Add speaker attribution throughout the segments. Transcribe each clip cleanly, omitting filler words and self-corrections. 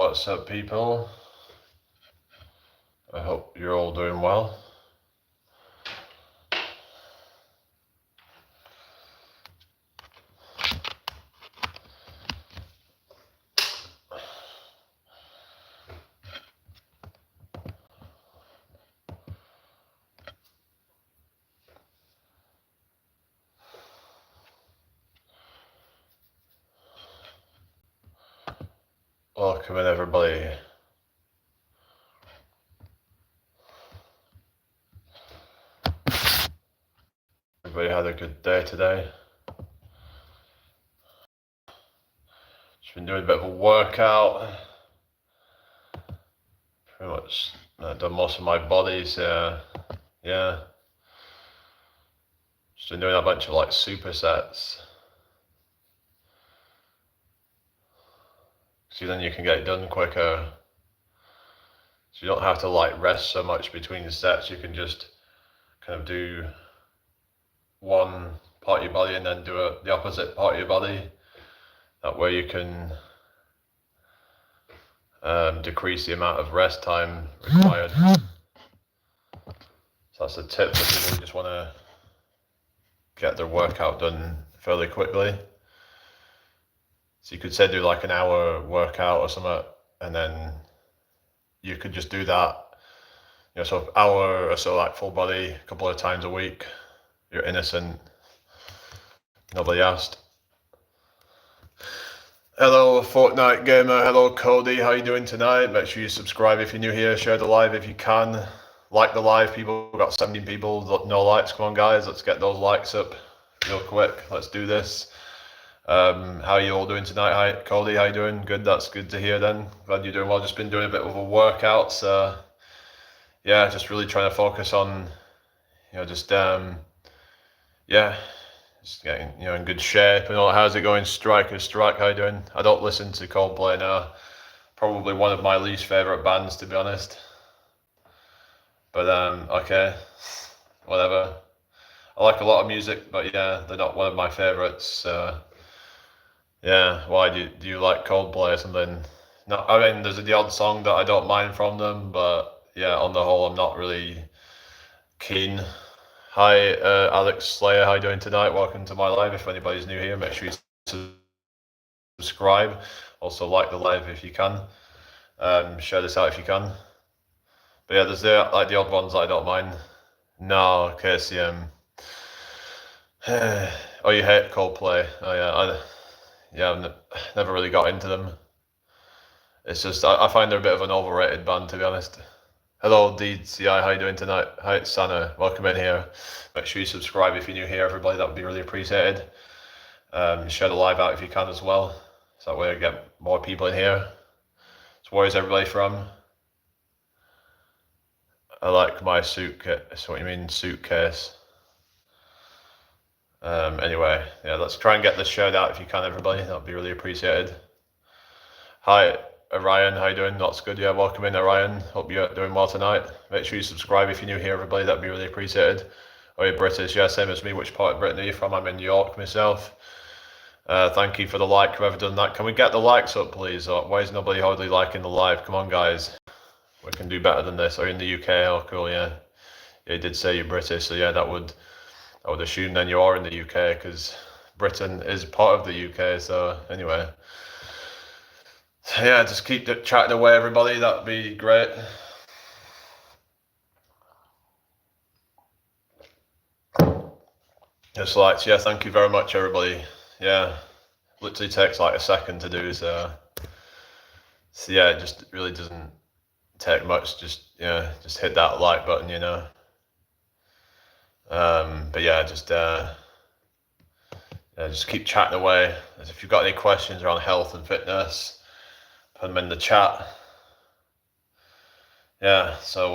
Speaker 1: What's up, people? I hope you're all doing well. Welcome in, everybody. Everybody had a good day today. Just been doing a bit of a workout. Pretty much done most of my bodies. Yeah. Just been doing a bunch of like supersets. So then you can get it done quicker. So you don't have to like rest so much between the sets. You can just kind of do one part of your body and then do the opposite part of your body. That way you can decrease the amount of rest time required. So that's a tip for people who just want to get their workout done fairly quickly. So you could say do like an hour workout or something, and then you could just do that, so hour or so, like full body, a couple of times a week. You're innocent. Nobody asked. Hello, Fortnite Gamer. Hello, Cody. How you doing tonight? Make sure you subscribe if you're new here. Share the live if you can. Like the live, people. We've got 17 people. No likes. Come on, guys. Let's get those likes up real quick. Let's do this. How are you all doing tonight? Hi, Cody. How you doing? Good. That's good to hear then. Glad you're doing well. Just been doing a bit of a workout. So, yeah, just really trying to focus on, just getting, in good shape and all. How's it going? Strike, how you doing? I don't listen to Coldplay now. Probably one of my least favorite bands, to be honest. But okay, whatever. I like a lot of music, but yeah, they're not one of my favorites. Yeah, why do you like Coldplay or something? No, I mean, there's the odd song that I don't mind from them, but yeah, on the whole, I'm not really keen. Hi, Alex Slayer, how you doing tonight? Welcome to my live. If anybody's new here, make sure you subscribe. Also, like the live if you can. Share this out if you can. But yeah, there's the odd ones that I don't mind. No, KCM. Oh, you hate Coldplay? Oh yeah, I've never really got into them. It's just I find they're a bit of an overrated band, to be honest. Hello, DCI, how you doing tonight? Hi, it's Sana. Welcome in here. Make sure you subscribe if you're new here, everybody. That would be really appreciated. Share the live out if you can as well. So that way I get more people in here. So where is everybody from? I like my suitcase. So what you mean, suitcase? Anyway, yeah, let's try and get this shared out if you can, everybody. That would be really appreciated. Hi, Orion, how you doing? That's good. Yeah, welcome in, Orion. Hope you're doing well tonight. Make sure you subscribe if you're new here, everybody. That'd be really appreciated. Oh, you're British? Yeah, same as me. Which part of Britain are you from? I'm in New York myself. Thank you for the like, whoever done that. Can we get the likes up, please? Or why is nobody hardly liking the live? Come on, guys. We can do better than this. Are you in the UK? Oh, cool, yeah. Yeah, you did say you're British, so yeah, I would assume then you are in the UK, because Britain is part of the UK, so anyway. Yeah, just keep chatting away, everybody. That'd be great. Just likes, yeah, thank you very much, everybody. Yeah, literally takes like a second to do, so yeah, it just really doesn't take much. Just hit that like button, But yeah, just keep chatting away. As if you've got any questions around health and fitness, put them in the chat. Yeah, so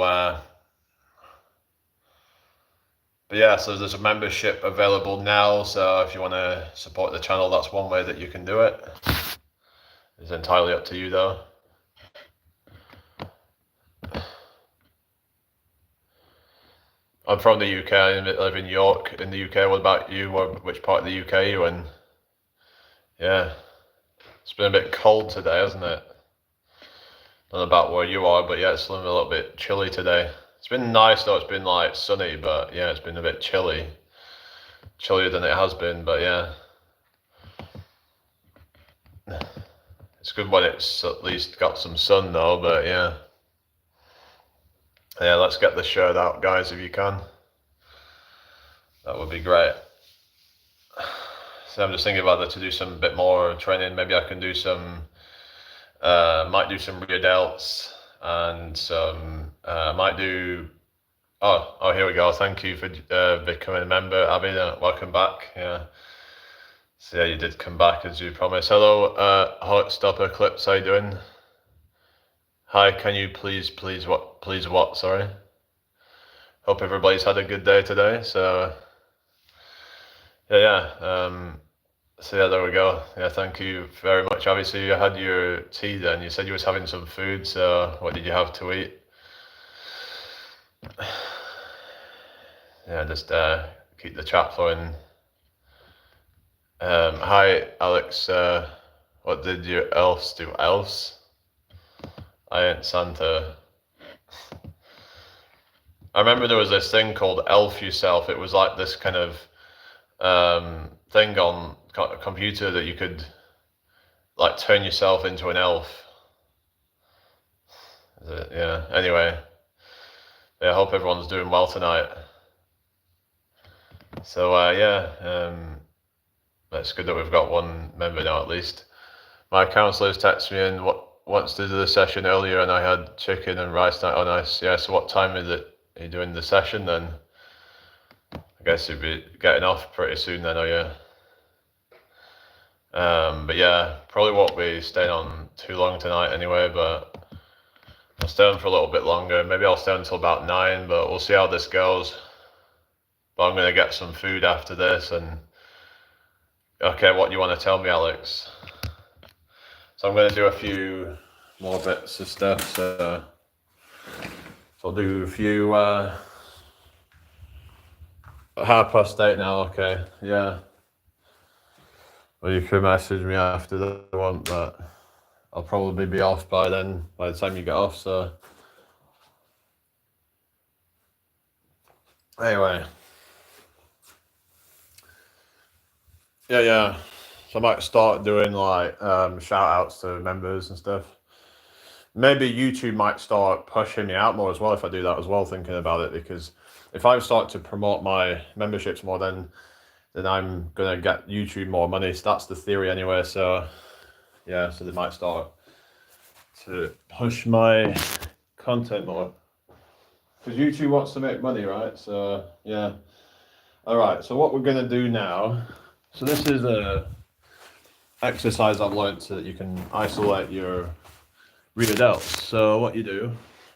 Speaker 1: but yeah, so there's a membership available now. So if you want to support the channel, that's one way that you can do it. It's entirely up to you, though. I'm from the UK. I live in York, in the UK. What about you? Which part of the UK are you in? Yeah, it's been a bit cold today, hasn't it? don't know about where you are, but yeah, it's a little bit chilly today. It's been nice though, it's been like sunny, but yeah, it's been a bit chilly. Chillier than it has been, but yeah. It's good when it's at least got some sun though, but yeah. Yeah, let's get the shirt out, guys, if you can. That would be great. So I'm just thinking whether to do some bit more training. Maybe I can do some, might do some rear delts and some, might do, oh, here we go. Thank you for becoming a member, Abby. Welcome back. Yeah. So yeah, you did come back as you promised. Hello, Hot Stopper Clips. How you doing? Hi, can you please what? Sorry. Hope everybody's had a good day today. So so yeah, there we go. Yeah, thank you very much. Obviously, you had your tea then. You said you was having some food. So what did you have to eat? Yeah, just keep the chat flowing. Hi, Alex. What did your elves do? Elves? I ain't Santa. I remember there was this thing called Elf Yourself. It was like this kind of thing on a computer that you could like turn yourself into an elf. Yeah. Anyway, yeah. I hope everyone's doing well tonight. So that's good that we've got one member now at least. My counsellors texted me and wants to do the session earlier, and I had chicken and rice night. Oh, nice. Yeah. So what time is it? Are you doing the session then? I guess you'll be getting off pretty soon then, are you? But yeah, probably won't be staying on too long tonight anyway, but I'll stay on for a little bit longer. Maybe I'll stay on until about 9, but we'll see how this goes. But I'm going to get some food after this and... Okay, what do you want to tell me, Alex? So I'm going to do a few more bits of stuff, so I'll do a few... 8:30 now, okay, yeah. Well, you can message me after the one, but I'll probably be off by then, by the time you get off, so... Anyway. Yeah. So I might start doing like shout outs to members and stuff. Maybe YouTube might start pushing me out more as well if I do that as well, thinking about it, because if I start to promote my memberships more, then I'm gonna get YouTube more money. So that's the theory anyway. So yeah, so they might start to push my content more. Because YouTube wants to make money, right? So yeah. All right, so what we're gonna do now, so this is a exercise I've learned so that you can isolate your rear delts. So what you do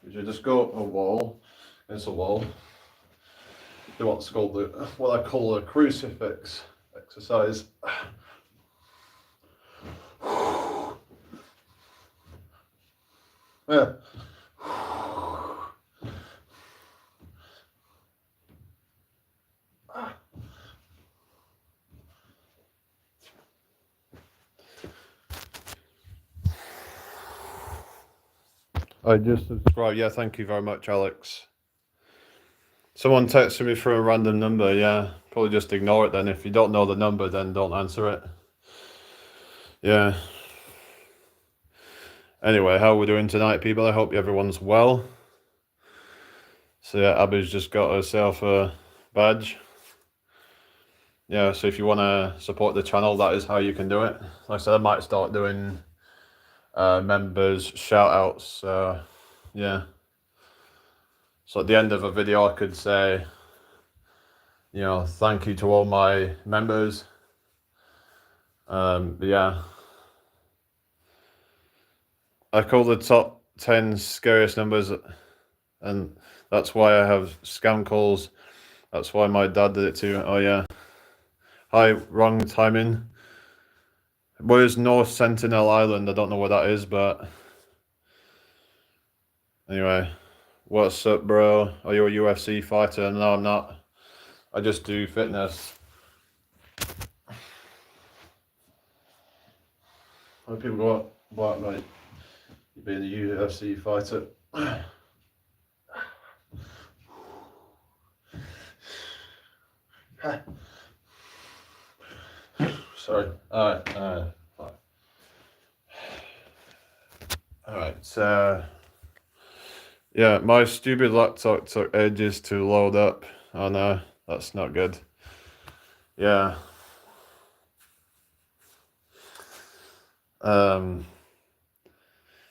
Speaker 1: is you just go up a wall, against a wall, do what's called what I call a crucifix exercise. Yeah. I just subscribed. Yeah, thank you very much, Alex. Someone texted me from a random number. Yeah, probably just ignore it then. If you don't know the number, then don't answer it. Yeah. Anyway, how are we doing tonight, people? I hope everyone's well. So yeah, Abby's just got herself a badge. Yeah, so if you want to support the channel, that is how you can do it. Like I said, I might start doing members shout outs. Yeah. So at the end of a video, I could say, you know, thank you to all my members. Yeah. I call the top 10 scariest numbers, and that's why I have scam calls. That's why my dad did it too. Oh yeah. Hi, wrong timing. Where's North Sentinel Island? I don't know where that is, but anyway. What's up, bro? Are you a UFC fighter? No, I'm not. I just do fitness. How do people go up? What, like, being a UFC fighter. Sorry. Alright, so yeah, my stupid laptop took ages to load up. Oh no, that's not good. Yeah.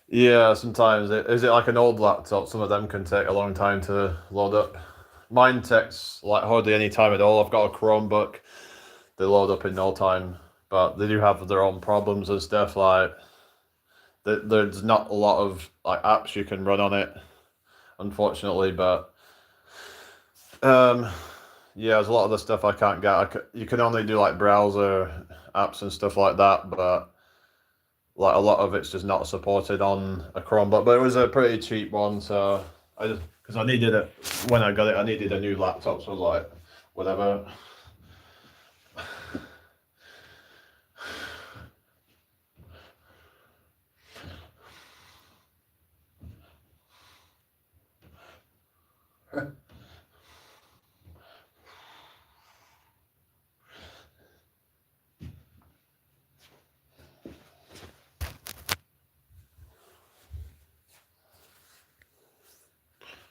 Speaker 1: Yeah, sometimes is it like an old laptop? Some of them can take a long time to load up. Mine takes like hardly any time at all. I've got a Chromebook. They load up in no time, but they do have their own problems and stuff. Like there's not a lot of like apps you can run on it, unfortunately. But yeah, there's a lot of the stuff I can't get. You can only do like browser apps and stuff like that, but like a lot of it's just not supported on a Chromebook. But it was a pretty cheap one, so I just because I needed it when I got it. I needed a new laptop, so I was like, whatever.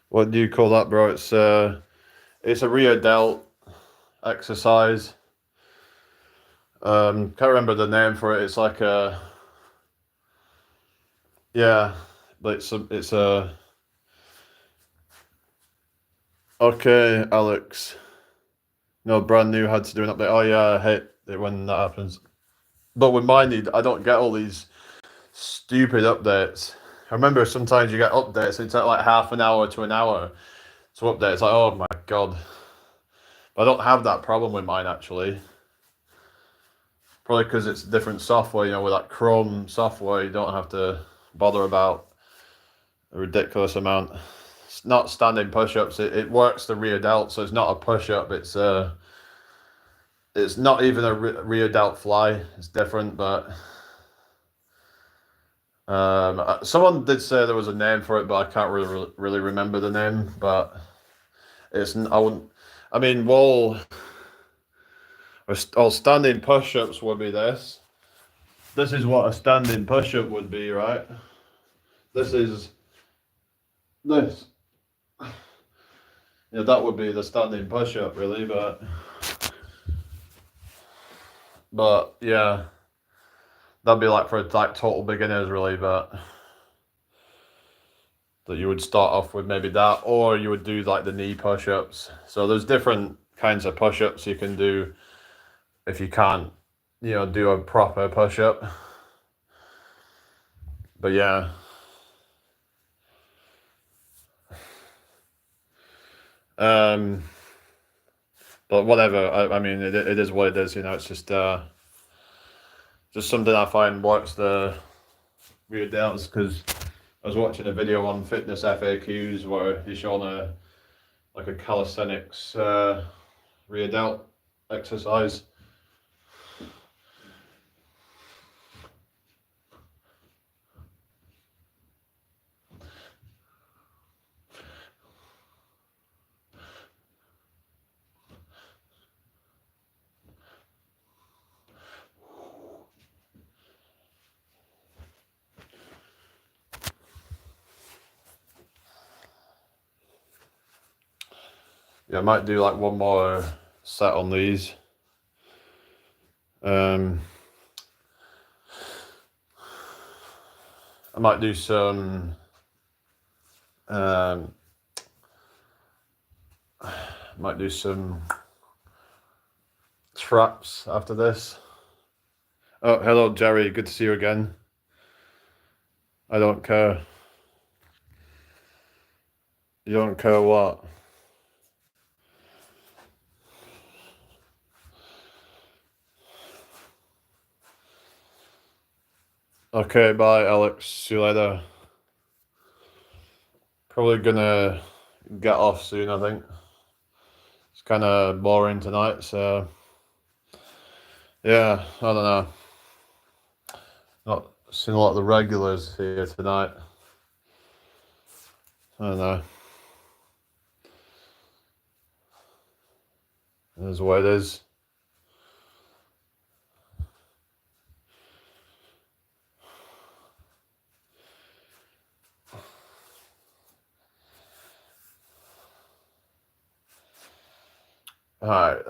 Speaker 1: What do you call that, bro? It's a rear delt exercise. Can't remember the name for it. It's like a yeah, but it's a okay, Alex. No, brand new had to do an update. Oh yeah, I hate it when that happens. But with mine, I don't get all these stupid updates. I remember sometimes you get updates, it takes like half an hour to an hour to update. It's like, oh my god. But I don't have that problem with mine actually. Probably because it's different software, with that Chrome software, you don't have to bother about a ridiculous amount. It's not standing push-ups, it works the rear delt, so it's not a push-up, it's not even a rear delt fly, it's different, but someone did say there was a name for it, but I can't really remember the name, but I mean, wall or standing push-ups would be this. This is what a standing push-up would be, right? This is this. Yeah, that would be the standing push-up, really, but yeah, that'd be like for like total beginners, really, but that you would start off with maybe that, or you would do like the knee push-ups. So there's different kinds of push-ups you can do if you can't, do a proper push-up. But yeah. But whatever. I mean, it is what it is. It's just something I find works the rear delts, because I was watching a video on fitness FAQs where he's showing a calisthenics rear delt exercise. Yeah, I might do like one more set on these. I might do some traps after this. Oh, hello, Jerry. Good to see you again. I don't care. You don't care what? Okay, bye, Alex. See you later. Probably gonna get off soon, I think. It's kind of boring tonight, so yeah, I don't know. Not seen a lot of the regulars here tonight. I don't know. It is what it is. Alright,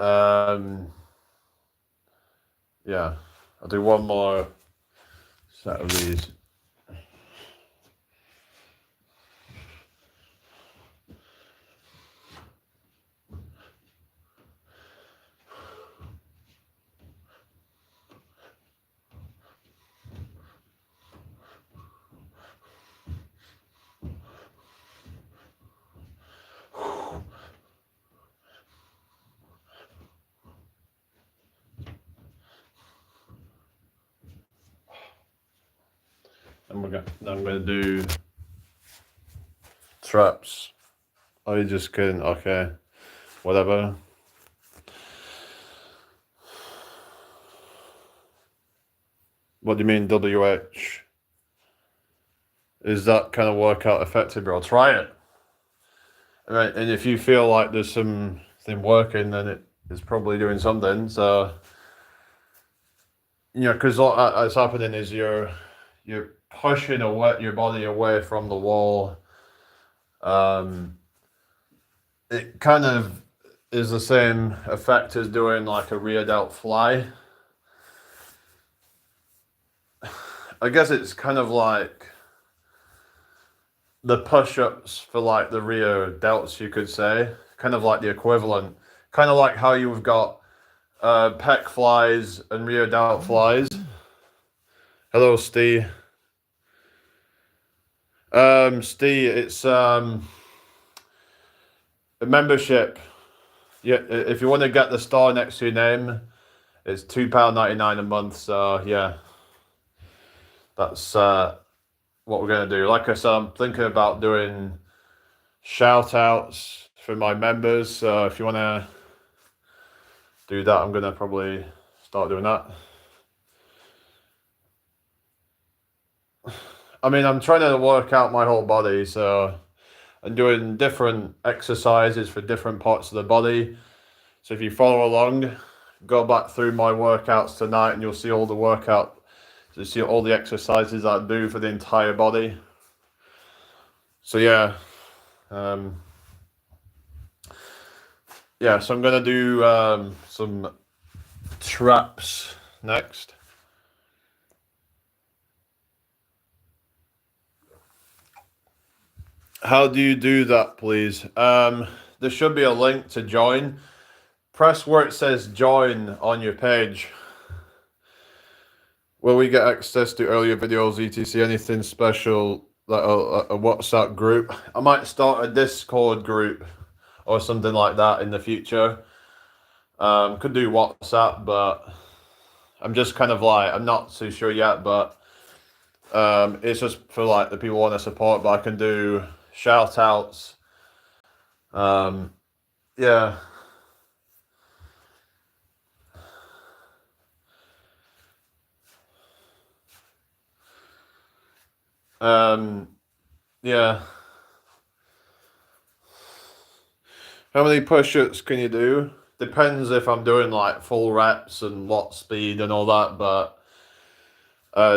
Speaker 1: yeah, I'll do one more set of these. And I'm gonna do traps. Oh, you just kidding? Okay, whatever. What do you mean WH? Is that kind of workout effective, bro? Try it. Right, and if you feel like there's something working, then it's probably doing something. So, because what's happening is you're pushing your body away from the wall. It kind of is the same effect as doing like a rear delt fly. I guess it's kind of like the push-ups for like the rear delts, you could say, kind of like the equivalent, kind of like how you've got pec flies and rear delt flies. Hello, Steve. Steve, it's a membership. Yeah, if you want to get the star next to your name, it's £2.99 a month. So yeah, that's what we're gonna do. Like I said, I'm thinking about doing shout outs for my members. So if you want to do that, I'm gonna probably start doing that. I mean, I'm trying to work out my whole body, so I'm doing different exercises for different parts of the body. So if you follow along, go back through my workouts tonight and you'll see all the exercises I do for the entire body. So yeah. So I'm gonna do some traps next. How do you do that, please? There should be a link to join. Press where it says join on your page. Will we get access to earlier videos, etc? Anything special, like a WhatsApp group? I might start a Discord group or something like that in the future. Could do WhatsApp, but I'm just kind of like, I'm not too sure yet, but it's just for like the people who want to support, but I can do shout outs. Yeah. Yeah. How many push-ups can you do? Depends if I'm doing like full reps and what speed and all that, but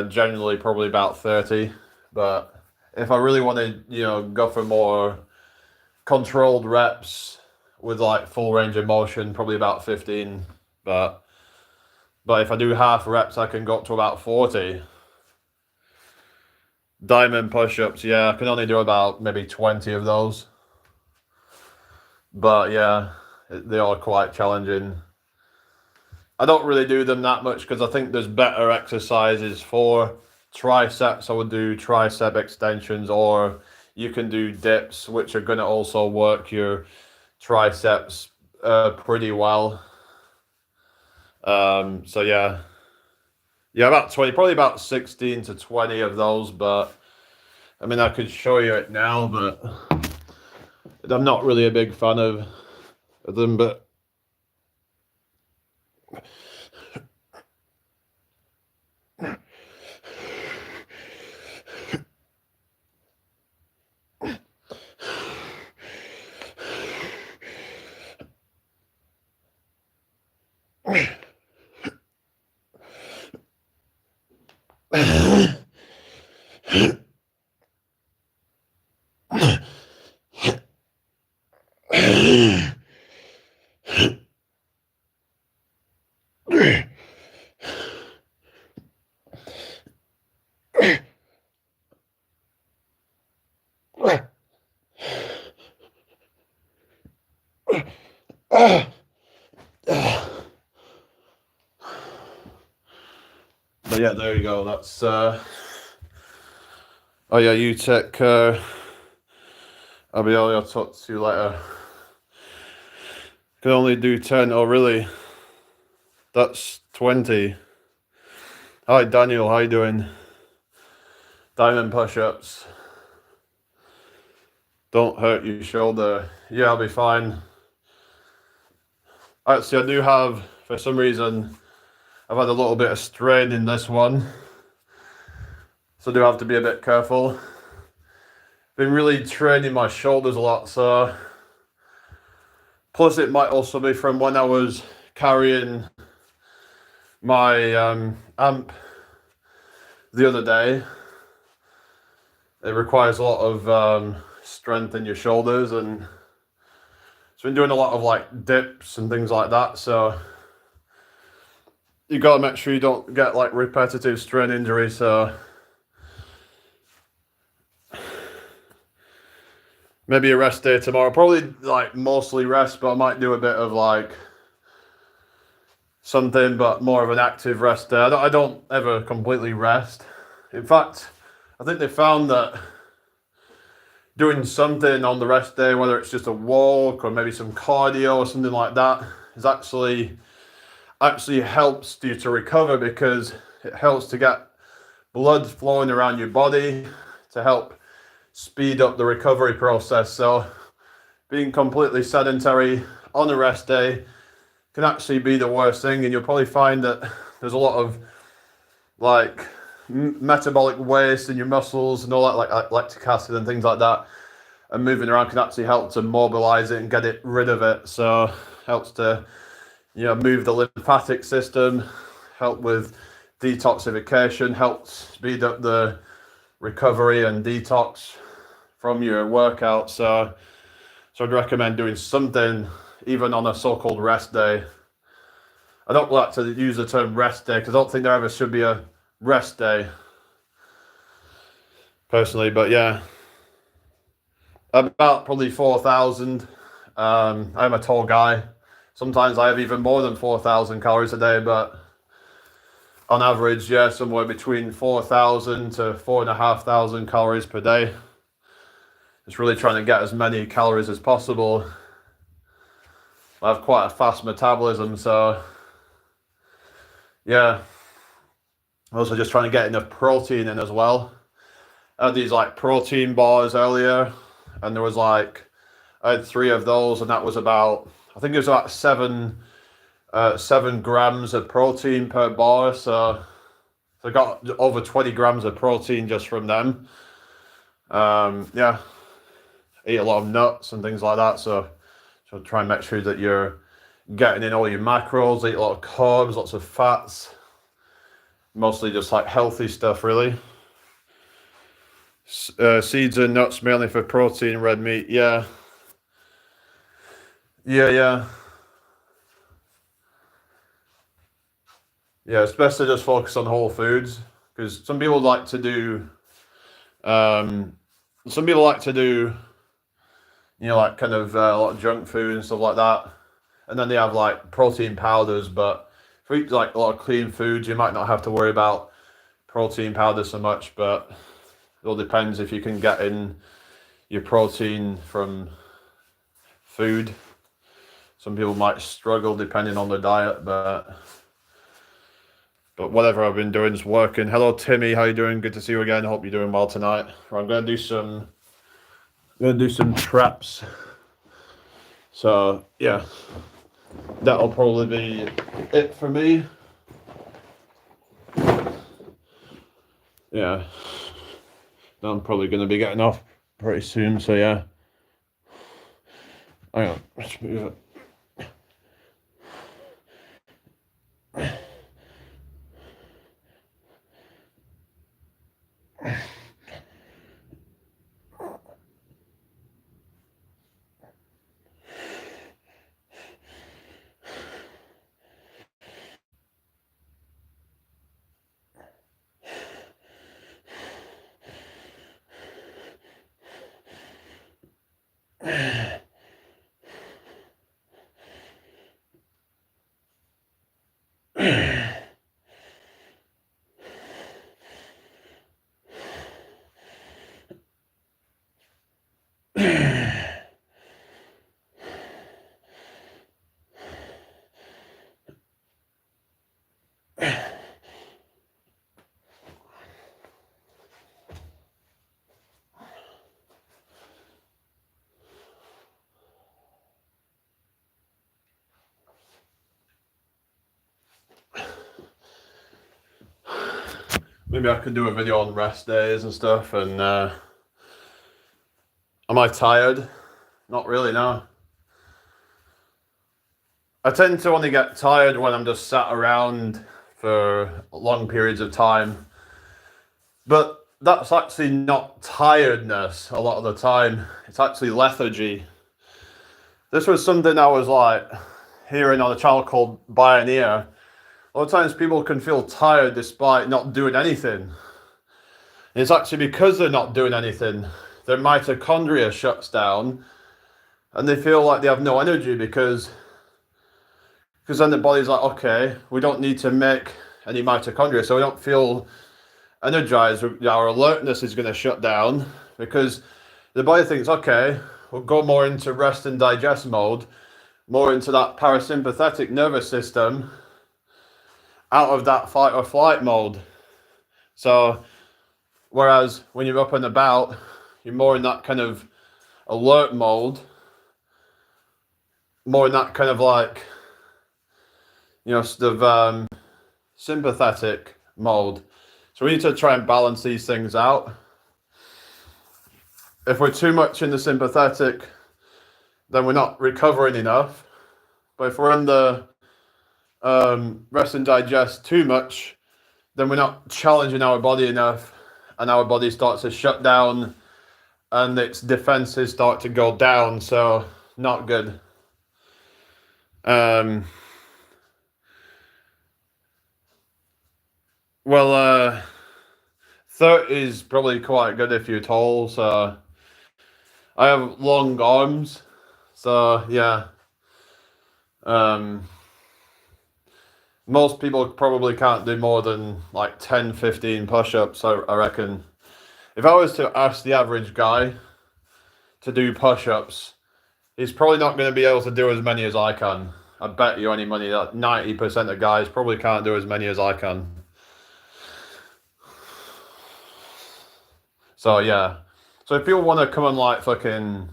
Speaker 1: generally probably about 30. But if I really want to, go for more controlled reps with like full range of motion, probably about 15. But if I do half reps, I can go up to about 40. Diamond push-ups, yeah, I can only do about maybe 20 of those. But yeah, they are quite challenging. I don't really do them that much because I think there's better exercises for triceps. I would do tricep extensions, or you can do dips, which are going to also work your triceps pretty well. So yeah, about 20, probably about 16 to 20 of those. But I mean, I could show you it now, but I'm not really a big fan of them. But But yeah, there you go. That's oh yeah, you take care. I'll talk to you later. Can only do 10. Oh really? That's 20. Hi Daniel, how you doing? Diamond push-ups. Don't hurt your shoulder. Yeah, I'll be fine. Actually, I do have, for some reason, I've had a little bit of strain in this one, so I do have to be a bit careful. Been really training my shoulders a lot, so plus it might also be from when I was carrying my amp the other day. It requires a lot of strength in your shoulders, and it's been doing a lot of like dips and things like that, so you gotta make sure you don't get like repetitive strain injury. So maybe a rest day tomorrow, probably like mostly rest, but I might do a bit of like something, but more of an active rest day. I don't ever completely rest. In fact, I think they found that doing something on the rest day, whether it's just a walk or maybe some cardio or something like that, is actually helps you to recover, because it helps to get blood flowing around your body to help speed up the recovery process. So being completely sedentary on a rest day can actually be the worst thing, and you'll probably find that there's a lot of like metabolic waste in your muscles and all that, like lactic acid and things like that, and moving around can actually help to mobilize it and get it rid of it. So helps to move the lymphatic system, help with detoxification, helps speed up the recovery and detox from your workout. So I'd recommend doing something even on a so-called rest day. I don't like to use the term rest day because I don't think there ever should be a rest day personally, but yeah, about probably 4,000. I'm a tall guy. Sometimes I have even more than 4,000 calories a day, but on average, yeah, somewhere between 4,000 to 4,500 calories per day. Just really trying to get as many calories as possible. I have quite a fast metabolism, so yeah. Also just trying to get enough protein in as well. I had these like protein bars earlier, and there was like, I had 3 of those, and that was about, I think it was about 7 grams of protein per bar. So I got over 20 grams of protein just from them. Yeah, eat a lot of nuts and things like that. So try and make sure that you're getting in all your macros, eat a lot of carbs, lots of fats, mostly just like healthy stuff really. Seeds and nuts mainly for protein, red meat. Yeah. Yeah, it's best to just focus on whole foods, because some people like to do like kind of a lot of junk food and stuff like that, and then they have like protein powders. But if you eat like a lot of clean foods, you might not have to worry about protein powder so much. But it all depends if you can get in your protein from food. Some people might struggle depending on their diet, but whatever I've been doing is working. Hello Timmy, how you doing? Good to see you again. Hope you're doing well tonight. I'm gonna do some traps. So yeah, that'll probably be it for me. Yeah, I'm probably gonna be getting off pretty soon. So yeah, hang on, let's move it. Maybe I could do a video on rest days and stuff. And am I tired? Not really, no. I tend to only get tired when I'm just sat around for long periods of time. But that's actually not tiredness a lot of the time. It's actually lethargy. This was something I was like hearing on a channel called Pioneer. A lot of times people can feel tired despite not doing anything. And it's actually because they're not doing anything. Their mitochondria shuts down and they feel like they have no energy because then the body's like, okay, we don't need to make any mitochondria, so we don't feel energized. Our alertness is going to shut down because the body thinks, okay, we'll go more into rest and digest mode, more into that parasympathetic nervous system, out of that fight or flight mode. So whereas when you're up and about, you're more in that kind of alert mode, more in that kind of like, sort of sympathetic mode. So we need to try and balance these things out. If we're too much in the sympathetic, then we're not recovering enough. But if we're in the rest and digest too much, then we're not challenging our body enough, and our body starts to shut down and its defenses start to go down. So not good. 30 is probably quite good if you're tall. So I have long arms. So yeah. Most people probably can't do more than like 10, 15 push-ups, I reckon. If I was to ask the average guy to do push-ups, he's probably not going to be able to do as many as I can. I bet you any money that 90% of guys probably can't do as many as I can. So yeah. So if people want to come and like fucking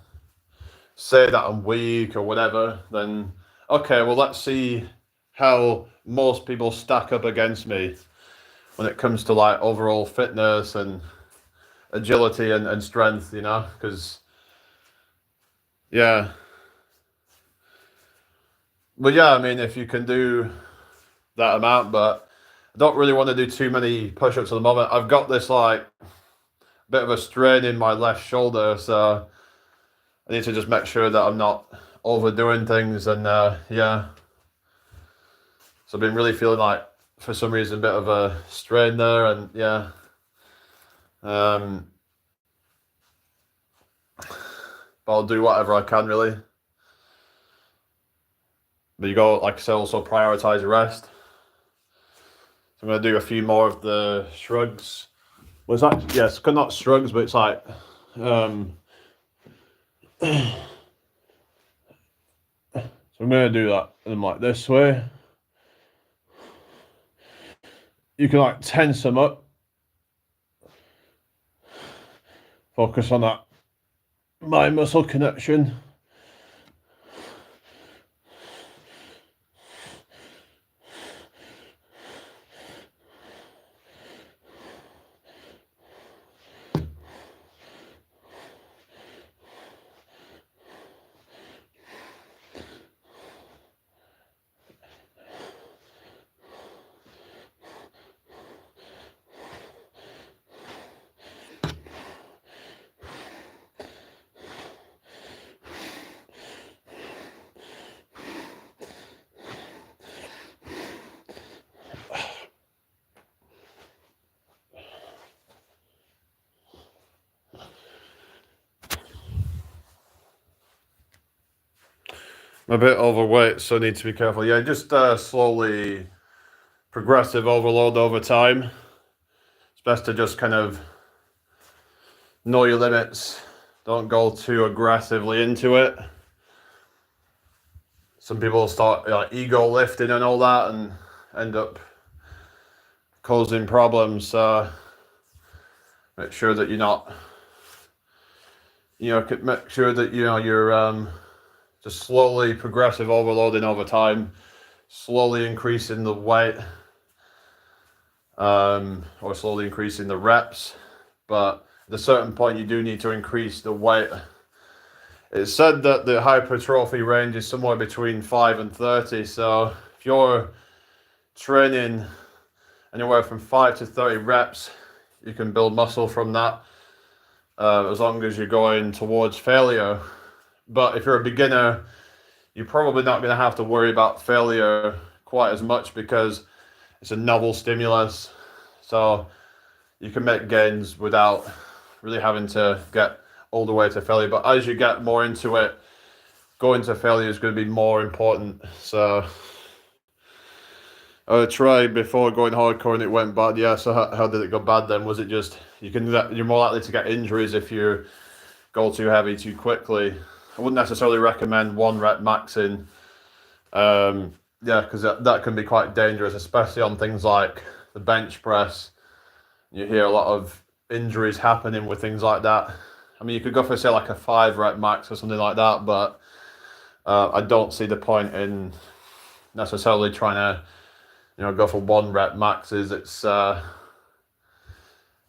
Speaker 1: say that I'm weak or whatever, then okay, well let's see how most people stack up against me when it comes to like overall fitness and agility and strength, because yeah. But yeah, I mean, if you can do that amount, but I don't really want to do too many push-ups at the moment. I've got this like bit of a strain in my left shoulder, so I need to just make sure that I'm not overdoing things. And yeah, so I've been really feeling like for some reason a bit of a strain there, and yeah. But I'll do whatever I can really. But you got, like I said, also prioritize rest. So I'm going to do a few more of the shrugs. Well, it's actually, yes, not shrugs, but it's like, so I'm going to do that in like this way. You can like tense them up. Focus on that mind muscle connection. I'm a bit overweight, so I need to be careful. Yeah, just slowly progressive overload over time. It's best to just kind of know your limits. Don't go too aggressively into it. Some people start ego lifting and all that and end up causing problems. So make sure that you're not, make sure that you're just slowly progressive overloading over time, slowly increasing the weight, or slowly increasing the reps. But at a certain point, you do need to increase the weight. It's said that the hypertrophy range is somewhere between 5 and 30. So if you're training anywhere from 5 to 30 reps, you can build muscle from that, as long as you're going towards failure. But if you're a beginner, you're probably not going to have to worry about failure quite as much because it's a novel stimulus. So you can make gains without really having to get all the way to failure. But as you get more into it, going to failure is going to be more important. So I tried before going hardcore and it went bad. Yeah, so how did it go bad then? Was it just you're more likely to get injuries if you go too heavy too quickly? I wouldn't necessarily recommend 1 rep maxing. Yeah, because that can be quite dangerous, especially on things like the bench press. You hear a lot of injuries happening with things like that. I mean, you could go for, say, like a 5 rep max or something like that, but I don't see the point in necessarily trying to, go for 1 rep maxes. It's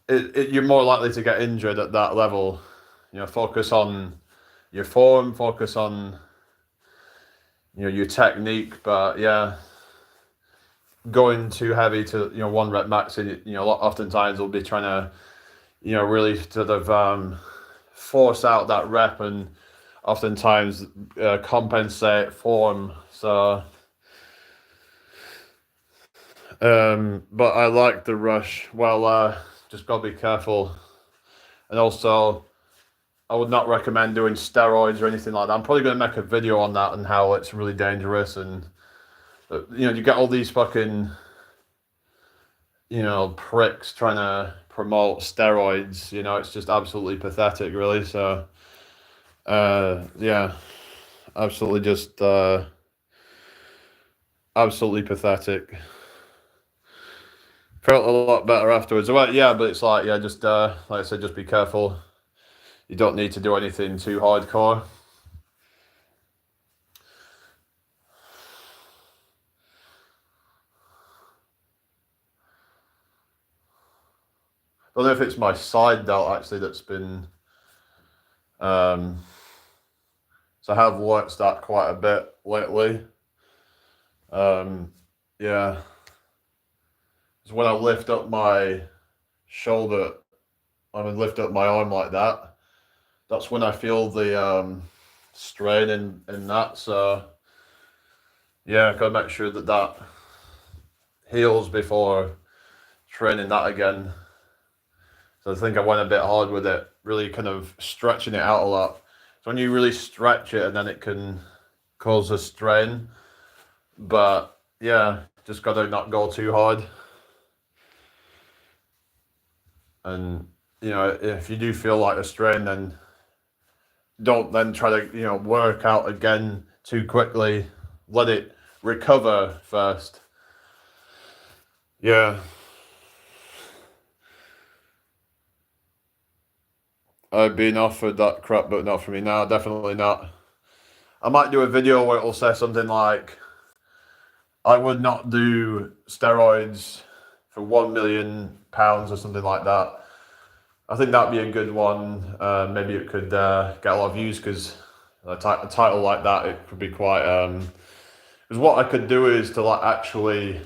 Speaker 1: you're more likely to get injured at that level. Focus on your form, focus on your technique, but yeah, going too heavy to 1 rep maxing, oftentimes we'll be trying to really sort of force out that rep and oftentimes compensate form. So but I like the rush. Well, just gotta be careful. And also I would not recommend doing steroids or anything like that. I'm probably going to make a video on that and how it's really dangerous. And you get all these fucking pricks trying to promote steroids. It's just absolutely pathetic, really. So yeah, absolutely just absolutely pathetic. Felt a lot better afterwards. Well, yeah, but it's like, yeah, just like I said, just be careful. You don't need to do anything too hardcore. I don't know if it's my side delt actually that's been so I have worked that quite a bit lately. Yeah, it's when I lift up my shoulder, I mean lift up my arm like that. That's when I feel the strain in that. So yeah, gotta make sure that heals before training that again. So I think I went a bit hard with it, really kind of stretching it out a lot. So when you really stretch it, and then it can cause a strain. But yeah, just gotta not go too hard. And if you do feel like a strain, then don't then try to work out again too quickly. Let it recover first. Yeah. I've been offered that crap, but not for me now. Definitely not. I might do a video where it'll say something like, I would not do steroids for £1 million or something like that. I think that'd be a good one. Maybe it could get a lot of views because a title like that, it could be quite. Because what I could do is to actually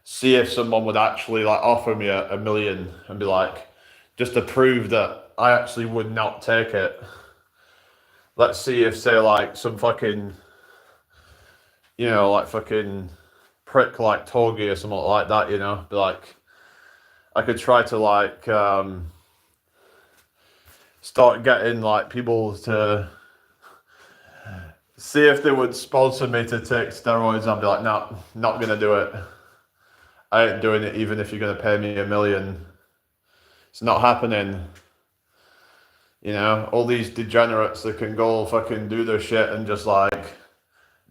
Speaker 1: see if someone would actually offer me a million and be like, just to prove that I actually would not take it. Let's see if, say, some fucking, fucking prick like Togi or something like that, be like, I could try to start getting people to see if they would sponsor me to take steroids. I'd be like, no, not gonna do it. I ain't doing it even if you're gonna pay me $1 million. It's not happening. You know, all these degenerates that can go fucking do their shit and just like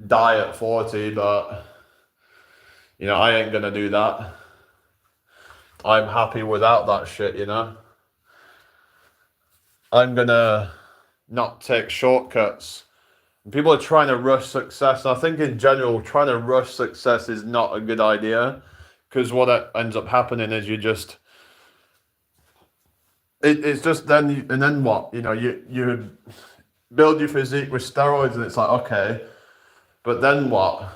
Speaker 1: die at 40, but you know, I ain't gonna do that. I'm happy without that shit, you know. I'm gonna not take shortcuts. People are trying to rush success. And I think in general, trying to rush success is not a good idea, because what ends up happening is it's just then, and then what? You know, you build your physique with steroids, and it's like, okay, but then what?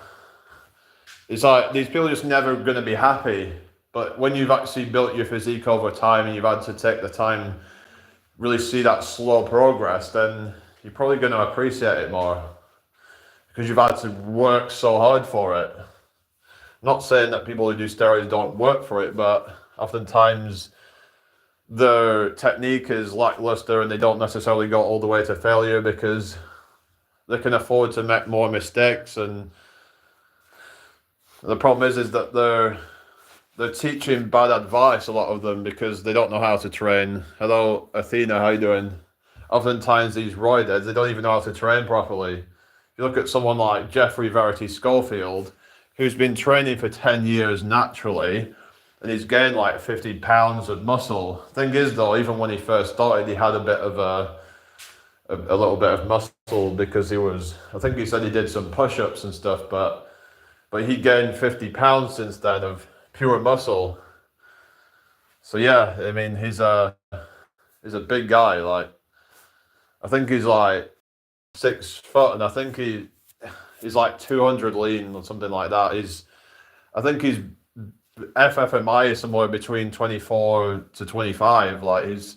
Speaker 1: It's like these people are just never going to be happy. But when you've actually built your physique over time and you've had to take the time, really see that slow progress, then you're probably going to appreciate it more because you've had to work so hard for it. I'm not saying that people who do steroids don't work for it, but oftentimes their technique is lackluster and they don't necessarily go all the way to failure because they can afford to make more mistakes. And the problem is that they're teaching bad advice, a lot of them, because they don't know how to train. Hello, Athena, how you doing? Oftentimes these roidheads, they don't even know how to train properly. If you look at someone like Jeffrey Verity Schofield, who's been training for 10 years naturally, and he's gained like 50 pounds of muscle. Thing is though, even when he first started, he had a bit of a little bit of muscle because I think he said he did some push-ups and stuff, but he gained 50 pounds since then of pure muscle. So yeah, I mean, he's a big guy. Like, I think he's like 6 foot, and I think he's like 200 lean or something like that. I think his FFMI is somewhere between 24 to 25. Like, he's